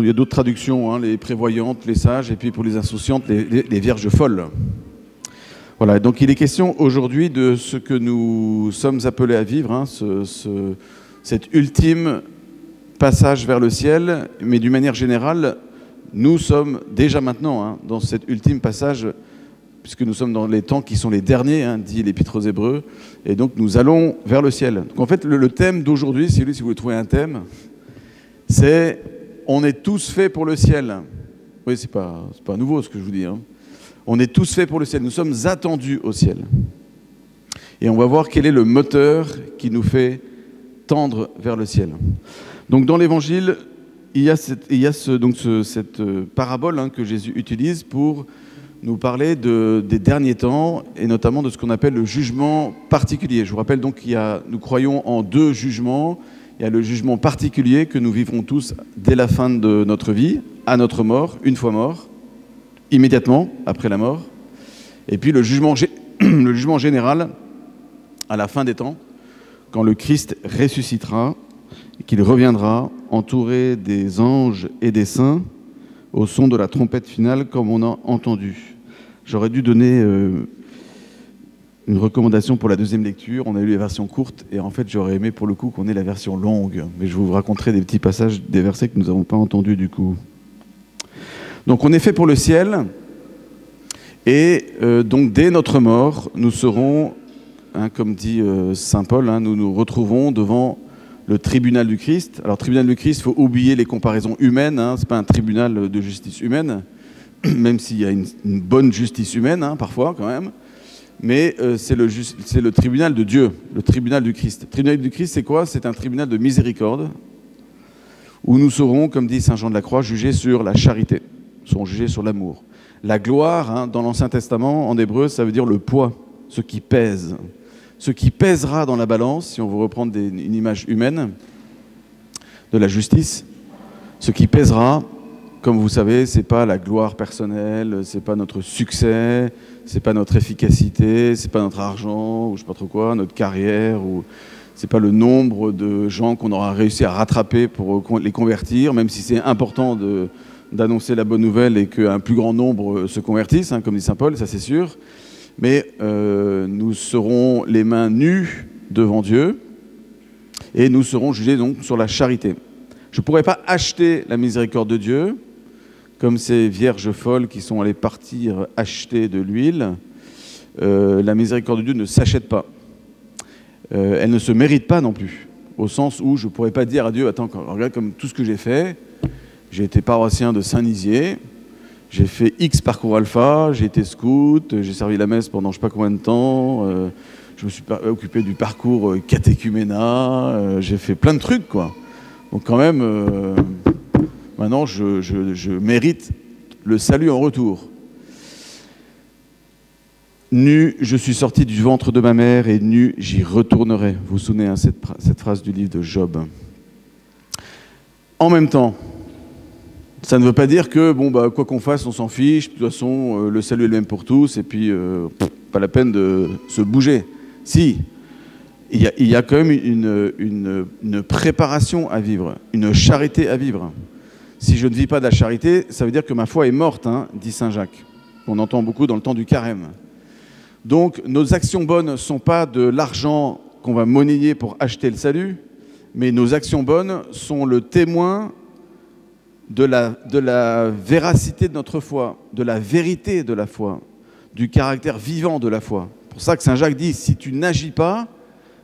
Il y a d'autres traductions, hein, les prévoyantes, les sages, et puis pour les insouciantes, les vierges folles. Voilà, donc il est question aujourd'hui de ce que nous sommes appelés à vivre, hein, cet ultime passage vers le ciel, mais d'une manière générale, nous sommes déjà maintenant hein, dans cet ultime passage, puisque nous sommes dans les temps qui sont les derniers, hein, dit l'Épître aux Hébreux, et donc nous allons vers le ciel. Donc en fait, le thème d'aujourd'hui, si vous voulez trouver un thème, c'est « On est tous faits pour le ciel ». Oui, c'est pas nouveau ce que je vous dis. Hein. On est tous faits pour le ciel, nous sommes attendus au ciel. Et on va voir quel est le moteur qui nous fait tendre vers le ciel. Donc dans l'Évangile, il y a cette parabole hein, que Jésus utilise pour nous parler des derniers temps et notamment de ce qu'on appelle le jugement particulier. Je vous rappelle donc nous croyons en deux jugements. Il y a le jugement particulier que nous vivrons tous dès la fin de notre vie, à notre mort, une fois mort, immédiatement après la mort. Et puis le jugement général à la fin des temps, quand le Christ ressuscitera et qu'il reviendra entouré des anges et des saints au son de la trompette finale comme on a entendu. J'aurais dû donner une recommandation pour la deuxième lecture. On a eu les versions courtes et en fait j'aurais aimé pour le coup qu'on ait la version longue. Mais je vous raconterai des petits passages, des versets que nous n'avons pas entendus du coup. Donc on est fait pour le ciel et donc dès notre mort, nous serons, hein, comme dit saint Paul, hein, nous nous retrouvons devant le tribunal du Christ. Alors tribunal du Christ, il faut oublier les comparaisons humaines, hein, ce n'est pas un tribunal de justice humaine, même s'il y a une bonne justice humaine hein, parfois quand même. Mais c'est le tribunal de Dieu, le tribunal du Christ. Le tribunal du Christ, c'est quoi? C'est un tribunal de miséricorde, où nous serons, comme dit saint Jean de la Croix, jugés sur la charité, nous serons jugés sur l'amour. La gloire, hein, dans l'Ancien Testament, en hébreu, ça veut dire le poids, ce qui pèse. Ce qui pèsera dans la balance, si on veut reprendre une image humaine de la justice, ce qui pèsera, comme vous savez, c'est pas la gloire personnelle, c'est pas notre succès, c'est pas notre efficacité, c'est pas notre argent, ou je sais pas trop quoi, notre carrière, ou c'est pas le nombre de gens qu'on aura réussi à rattraper pour les convertir, même si c'est important d'annoncer la bonne nouvelle et qu'un plus grand nombre se convertissent, hein, comme dit saint Paul, ça c'est sûr. Mais nous serons les mains nues devant Dieu et nous serons jugés donc sur la charité. Je ne pourrais pas acheter la miséricorde de Dieu, comme ces vierges folles qui sont allées partir acheter de l'huile. La miséricorde de Dieu ne s'achète pas. Elle ne se mérite pas non plus, au sens où je ne pourrais pas dire à Dieu, attends, regarde comme tout ce que j'ai fait, j'ai été paroissien de Saint-Nizier, j'ai fait X parcours alpha, j'ai été scout, j'ai servi la messe pendant je ne sais pas combien de temps, je me suis occupé du parcours catéchuménat, j'ai fait plein de trucs, quoi. Donc quand même, maintenant, je mérite le salut en retour. Nu, je suis sorti du ventre de ma mère et nu, j'y retournerai. Vous vous souvenez, hein, cette phrase du livre de Job. En même temps, ça ne veut pas dire que, bon, bah, quoi qu'on fasse, on s'en fiche. De toute façon, le salut est le même pour tous et puis pas la peine de se bouger. Si, il y a quand même une préparation à vivre, une charité à vivre. Si je ne vis pas de la charité, ça veut dire que ma foi est morte, hein, dit saint Jacques. On entend beaucoup dans le temps du carême. Donc, nos actions bonnes ne sont pas de l'argent qu'on va monnayer pour acheter le salut, mais nos actions bonnes sont le témoin de la véracité de notre foi, de la vérité de la foi, du caractère vivant de la foi. C'est pour ça que saint Jacques dit, si tu n'agis pas,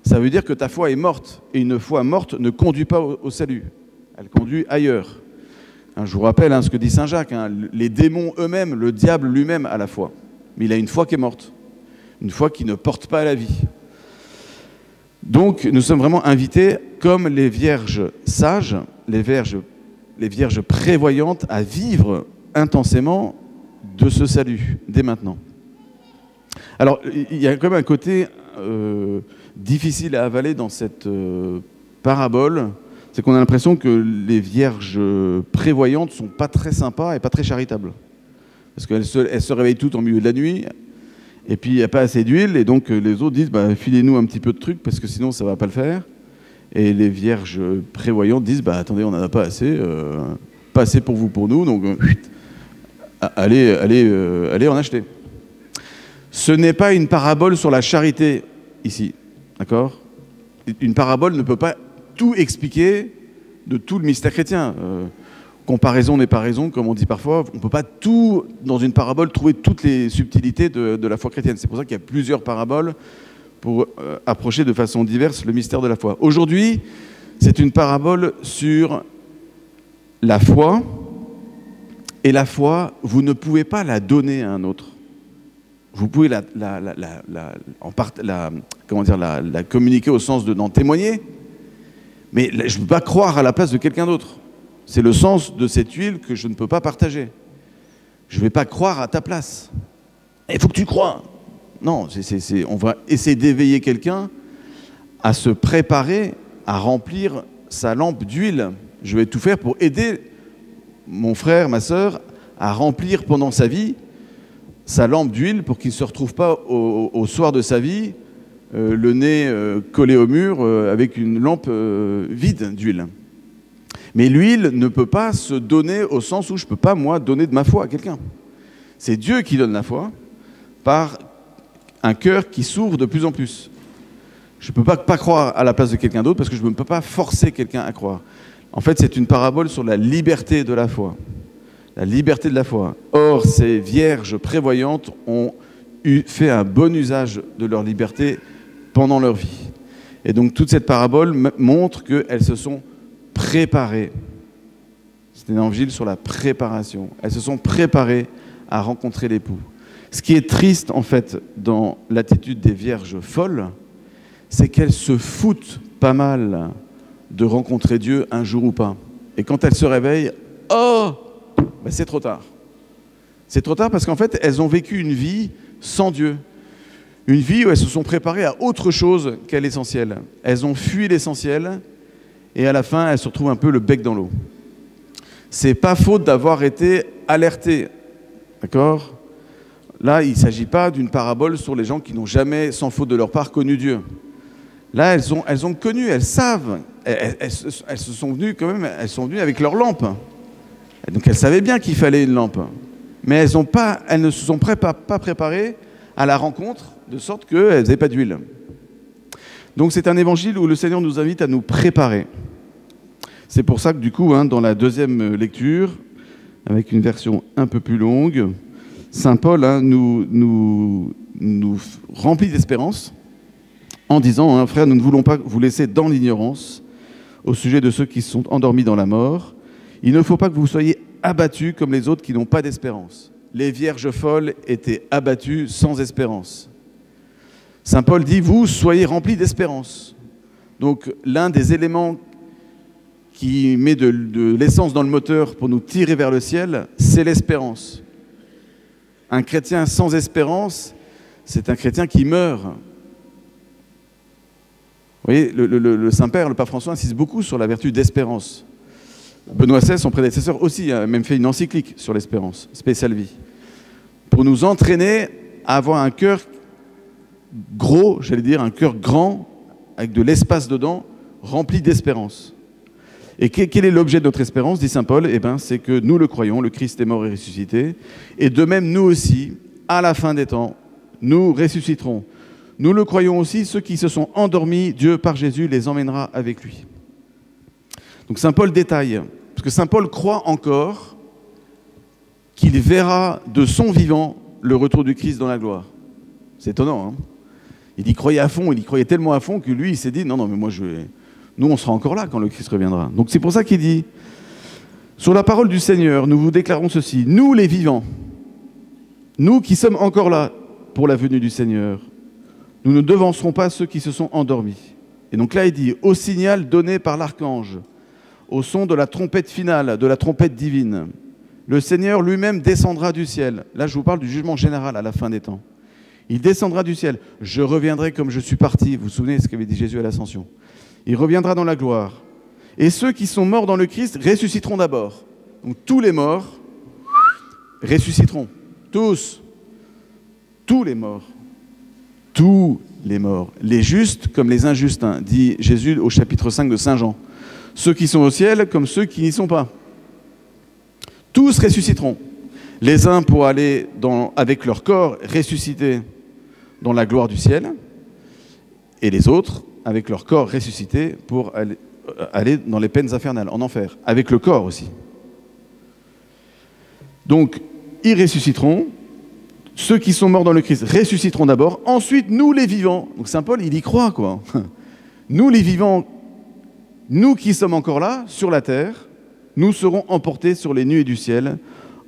ça veut dire que ta foi est morte. Et une foi morte ne conduit pas au salut. Elle conduit ailleurs. Hein, je vous rappelle hein, ce que dit saint Jacques. Hein, les démons eux-mêmes, le diable lui-même a la foi. Mais il a une foi qui est morte. Une foi qui ne porte pas à la vie. Donc nous sommes vraiment invités, comme les vierges sages, les vierges prévoyantes, à vivre intensément de ce salut, dès maintenant. Alors, il y a quand même un côté difficile à avaler dans cette parabole, c'est qu'on a l'impression que les vierges prévoyantes ne sont pas très sympas et pas très charitables. Parce qu'elles se réveillent toutes en milieu de la nuit, et puis il n'y a pas assez d'huile, et donc les autres disent bah, « filez-nous un petit peu de trucs, parce que sinon ça ne va pas le faire ». Et les vierges prévoyantes disent bah, « attendez, on n'en a pas assez, pas assez pour vous, pour nous, donc allez en acheter. Ce n'est pas une parabole sur la charité ici, d'accord? Une parabole ne peut pas tout expliquer de tout le mystère chrétien. Comparaison n'est pas raison, comme on dit parfois. On ne peut pas tout, dans une parabole, trouver toutes les subtilités de la foi chrétienne. C'est pour ça qu'il y a plusieurs paraboles pour approcher de façon diverse le mystère de la foi. Aujourd'hui, c'est une parabole sur la foi. Et la foi, vous ne pouvez pas la donner à un autre. Vous pouvez la communiquer au sens d'en témoigner, mais je ne peux pas croire à la place de quelqu'un d'autre. C'est le sens de cette huile que je ne peux pas partager. Je ne vais pas croire à ta place. Il faut que tu crois. Non, on va essayer d'éveiller quelqu'un à se préparer à remplir sa lampe d'huile. Je vais tout faire pour aider mon frère, ma sœur, à remplir pendant sa vie sa lampe d'huile pour qu'il ne se retrouve pas au soir de sa vie le nez collé au mur avec une lampe vide d'huile. Mais l'huile ne peut pas se donner au sens où je ne peux pas, moi, donner de ma foi à quelqu'un. C'est Dieu qui donne la foi par un cœur qui s'ouvre de plus en plus. Je ne peux pas croire à la place de quelqu'un d'autre parce que je ne peux pas forcer quelqu'un à croire. En fait, c'est une parabole sur la liberté de la foi. La liberté de la foi. Or, ces vierges prévoyantes ont fait un bon usage de leur liberté pendant leur vie. Et donc, toute cette parabole montre qu'elles se sont préparées. C'est un évangile sur la préparation. Elles se sont préparées à rencontrer l'époux. Ce qui est triste, en fait, dans l'attitude des vierges folles, c'est qu'elles se foutent pas mal de rencontrer Dieu un jour ou pas. Et quand elles se réveillent, oh, ben c'est trop tard. C'est trop tard parce qu'en fait, elles ont vécu une vie sans Dieu. Une vie où elles se sont préparées à autre chose qu'à l'essentiel. Elles ont fui l'essentiel et à la fin, elles se retrouvent un peu le bec dans l'eau. C'est pas faute d'avoir été alertées. D'accord ? Là, il ne s'agit pas d'une parabole sur les gens qui n'ont jamais, sans faute de leur part, connu Dieu. Là, elles ont connu, elles savent. Elles se sont venues quand même, elles sont venues avec leur lampe. Et donc elles savaient bien qu'il fallait une lampe. Mais elles ne se sont pas préparées à la rencontre, de sorte qu'elles n'avaient pas d'huile. Donc c'est un évangile où le Seigneur nous invite à nous préparer. C'est pour ça que du coup, dans la deuxième lecture, avec une version un peu plus longue, Saint Paul nous remplit d'espérance en disant, frère, nous ne voulons pas vous laisser dans l'ignorance au sujet de ceux qui sont endormis dans la mort. Il ne faut pas que vous soyez abattus comme les autres qui n'ont pas d'espérance. Les vierges folles étaient abattues sans espérance. Saint Paul dit, vous, soyez remplis d'espérance. Donc, l'un des éléments qui met de l'essence dans le moteur pour nous tirer vers le ciel, c'est l'espérance. Un chrétien sans espérance, c'est un chrétien qui meurt. Vous voyez, le Saint-Père, le Pape François, insiste beaucoup sur la vertu d'espérance. Benoît XVI, son prédécesseur aussi, a même fait une encyclique sur l'espérance, Spéciale Vie, pour nous entraîner à avoir un cœur gros, j'allais dire, un cœur grand, avec de l'espace dedans, rempli d'espérance. Et quel est l'objet de notre espérance, dit saint Paul? C'est que nous le croyons, le Christ est mort et ressuscité, et de même nous aussi, à la fin des temps, nous ressusciterons. Nous le croyons aussi, ceux qui se sont endormis, Dieu par Jésus les emmènera avec lui. Donc saint Paul détaille, parce que saint Paul croit encore qu'il verra de son vivant le retour du Christ dans la gloire. C'est étonnant, Il y croyait à fond, il y croyait tellement à fond que lui, il s'est dit, non, mais moi nous, on sera encore là quand le Christ reviendra. Donc c'est pour ça qu'il dit, sur la parole du Seigneur, nous vous déclarons ceci, nous les vivants, nous qui sommes encore là pour la venue du Seigneur, nous ne devancerons pas ceux qui se sont endormis. Et donc là, il dit, au signal donné par l'archange, au son de la trompette finale, de la trompette divine, le Seigneur lui-même descendra du ciel. Là, je vous parle du jugement général à la fin des temps. Il descendra du ciel. Je reviendrai comme je suis parti. Vous vous souvenez de ce qu'avait dit Jésus à l'Ascension. Il reviendra dans la gloire. Et ceux qui sont morts dans le Christ ressusciteront d'abord. Donc tous les morts ressusciteront. Tous. Tous les morts. Tous les morts. Les justes comme les injustes, dit Jésus au chapitre 5 de Saint Jean. Ceux qui sont au ciel comme ceux qui n'y sont pas. tous ressusciteront. Les uns pour aller avec leur corps ressuscité dans la gloire du ciel, et les autres avec leur corps ressuscité pour aller dans les peines infernales, en enfer, avec le corps aussi. Donc, ils ressusciteront. Ceux qui sont morts dans le Christ ressusciteront d'abord. Ensuite, nous les vivants. Donc Saint Paul, il y croit, quoi. Nous les vivants, nous qui sommes encore là, sur la terre, nous serons emportés sur les nuées du ciel,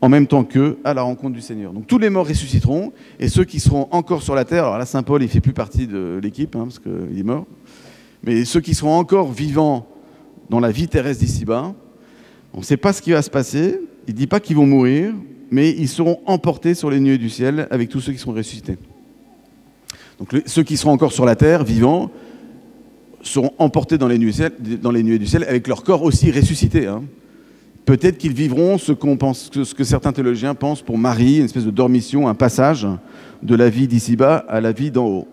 en même temps qu'eux, à la rencontre du Seigneur. Donc tous les morts ressusciteront, et ceux qui seront encore sur la terre, alors là, Saint Paul, il ne fait plus partie de l'équipe, parce qu'il est mort, mais ceux qui seront encore vivants dans la vie terrestre d'ici-bas, on ne sait pas ce qui va se passer, il ne dit pas qu'ils vont mourir, mais ils seront emportés sur les nuées du ciel avec tous ceux qui seront ressuscités. Donc ceux qui seront encore sur la terre, vivants, seront emportés dans les nuées du ciel avec leur corps aussi ressuscité. Peut-être qu'ils vivront ce que certains théologiens pensent pour Marie, une espèce de dormition, un passage de la vie d'ici-bas à la vie d'en haut.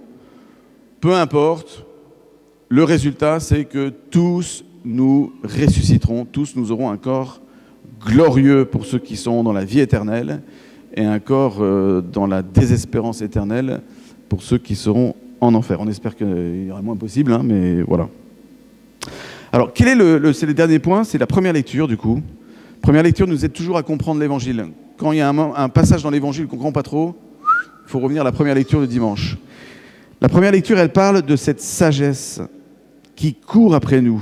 Peu importe, le résultat, c'est que tous nous ressusciterons, tous nous aurons un corps glorieux pour ceux qui sont dans la vie éternelle et un corps dans la désespérance éternelle pour ceux qui seront en enfer. On espère qu'il y aura moins possible, mais voilà. Alors, c'est le dernier point, c'est la première lecture du coup. Première lecture nous aide toujours à comprendre l'évangile. Quand il y a un passage dans l'évangile qu'on ne comprend pas trop, il faut revenir à la première lecture de dimanche. La première lecture, elle parle de cette sagesse qui court après nous.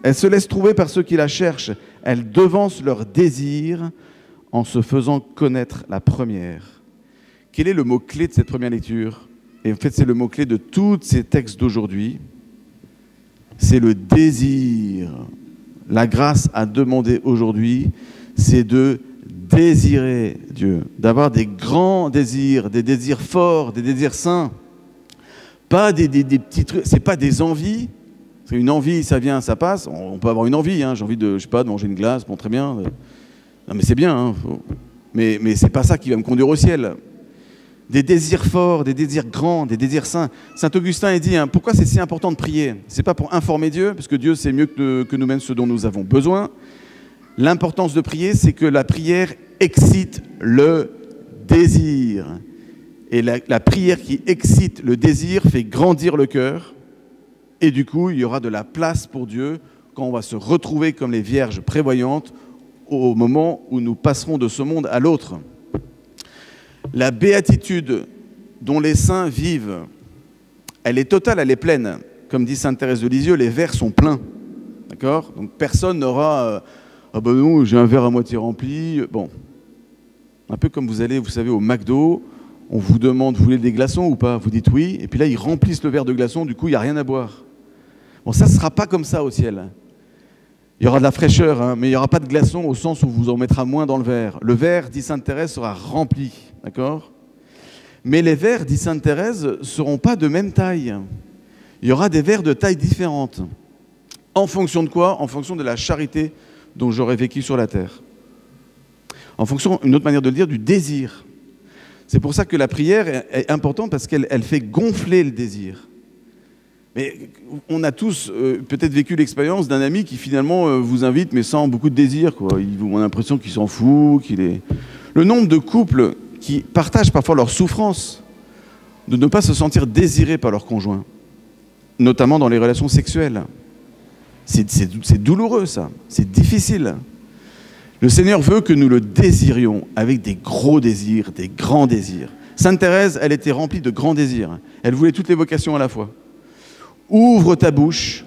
Elle se laisse trouver par ceux qui la cherchent. Elle devance leurs désirs en se faisant connaître la première. Quel est le mot-clé de cette première lecture? Et en fait, c'est le mot-clé de tous ces textes d'aujourd'hui. C'est le désir. La grâce à demander aujourd'hui, c'est de désirer Dieu, d'avoir des grands désirs, des désirs forts, des désirs saints. Pas des petits trucs, c'est pas des envies. Une envie, ça vient, ça passe. On peut avoir une envie, j'ai envie de, de manger une glace, bon, très bien. Non, mais c'est bien, mais c'est pas ça qui va me conduire au ciel. Des désirs forts, des désirs grands, des désirs saints. Saint Augustin, il dit, pourquoi c'est si important de prier? C'est pas pour informer Dieu, parce que Dieu sait mieux que nous-mêmes ce dont nous avons besoin. L'importance de prier, c'est que la prière excite le désir. Et la prière qui excite le désir fait grandir le cœur. Et du coup, il y aura de la place pour Dieu quand on va se retrouver comme les vierges prévoyantes au moment où nous passerons de ce monde à l'autre. La béatitude dont les saints vivent, elle est totale, elle est pleine. Comme dit sainte Thérèse de Lisieux, les verres sont pleins. D'accord? Donc personne n'aura ah ben non, j'ai un verre à moitié rempli. Bon. Un peu comme vous allez, vous savez, au McDo, on vous demande, vous voulez des glaçons ou pas? Vous dites oui, et puis là, ils remplissent le verre de glaçons, du coup, il n'y a rien à boire. Bon, ça ne sera pas comme ça au ciel. Il y aura de la fraîcheur, mais il n'y aura pas de glaçons au sens où vous en mettra moins dans le verre. Le verre, dit sainte Thérèse, sera rempli, d'accord? Mais les verres, dit sainte Thérèse, ne seront pas de même taille. Il y aura des verres de taille différente. En fonction de quoi? En fonction de la charité dont j'aurais vécu sur la terre. En fonction, une autre manière de le dire, du désir. C'est pour ça que la prière est importante, parce qu'elle fait gonfler le désir. Mais on a tous peut-être vécu l'expérience d'un ami qui finalement vous invite, mais sans beaucoup de désir, quoi. On a l'impression qu'il s'en fout, qu'il est... Le nombre de couples qui partagent parfois leur souffrance de ne pas se sentir désirés par leur conjoint, notamment dans les relations sexuelles. C'est douloureux, ça. C'est difficile. Le Seigneur veut que nous le désirions avec des gros désirs, des grands désirs. Sainte Thérèse, elle était remplie de grands désirs. Elle voulait toutes les vocations à la fois. Ouvre ta bouche,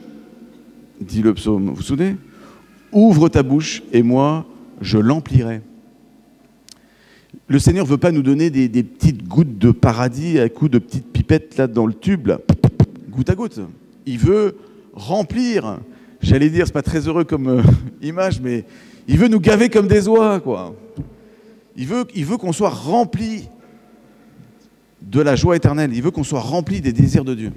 dit le psaume, vous vous souvenez? Ouvre ta bouche et moi, je l'emplirai. Le Seigneur ne veut pas nous donner des petites gouttes de paradis à coups de petites pipettes là dans le tube, là, goutte à goutte. Il veut remplir, j'allais dire, c'est pas très heureux comme image, mais il veut nous gaver comme des oies, quoi. Il veut qu'on soit rempli de la joie éternelle. Il veut qu'on soit rempli des désirs de Dieu.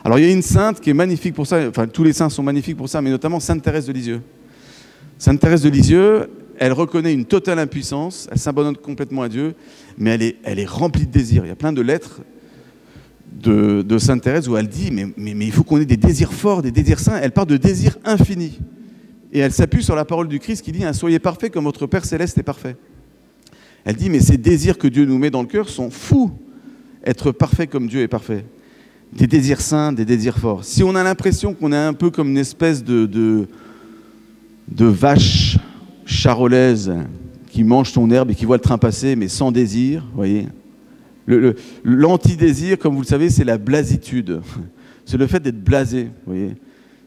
Alors, il y a une sainte qui est magnifique pour ça. Enfin, tous les saints sont magnifiques pour ça, mais notamment sainte Thérèse de Lisieux. Sainte Thérèse de Lisieux, elle reconnaît une totale impuissance. Elle s'abandonne complètement à Dieu, mais elle est remplie de désirs. Il y a plein de lettres de sainte Thérèse où elle dit mais il faut qu'on ait des désirs forts, des désirs saints. Elle parle de désirs infinis. Et elle s'appuie sur la parole du Christ qui dit « Soyez parfaits comme votre Père Céleste est parfait ». Elle dit « Mais ces désirs que Dieu nous met dans le cœur sont fous, être parfait comme Dieu est parfait. » Des désirs saints, des désirs forts. Si on a l'impression qu'on est un peu comme une espèce de vache charolaise qui mange son herbe et qui voit le train passer, mais sans désir, vous voyez. L'anti-désir, comme vous le savez, c'est la blasitude. C'est le fait d'être blasé, vous voyez.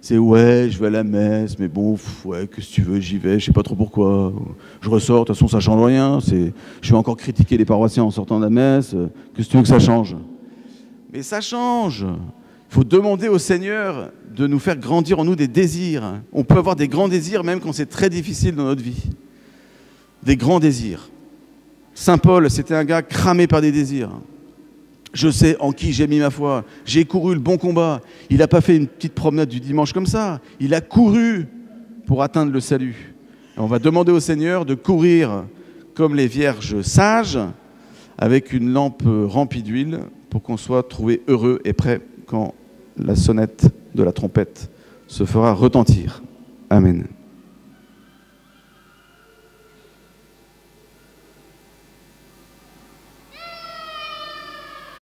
C'est ouais, je vais à la messe, mais bon, ouais, qu'est-ce que tu veux, j'y vais, je sais pas trop pourquoi. Je ressors, de toute façon, ça change rien. Je vais encore critiquer les paroissiens en sortant de la messe. Qu'est-ce que tu veux que ça change? Mais ça change. Il faut demander au Seigneur de nous faire grandir en nous des désirs. On peut avoir des grands désirs même quand c'est très difficile dans notre vie. Des grands désirs. Saint Paul, c'était un gars cramé par des désirs. Je sais en qui j'ai mis ma foi. J'ai couru le bon combat. Il n'a pas fait une petite promenade du dimanche comme ça. Il a couru pour atteindre le salut. Et on va demander au Seigneur de courir comme les vierges sages, avec une lampe remplie d'huile, pour qu'on soit trouvé heureux et prêt quand la sonnette de la trompette se fera retentir. Amen.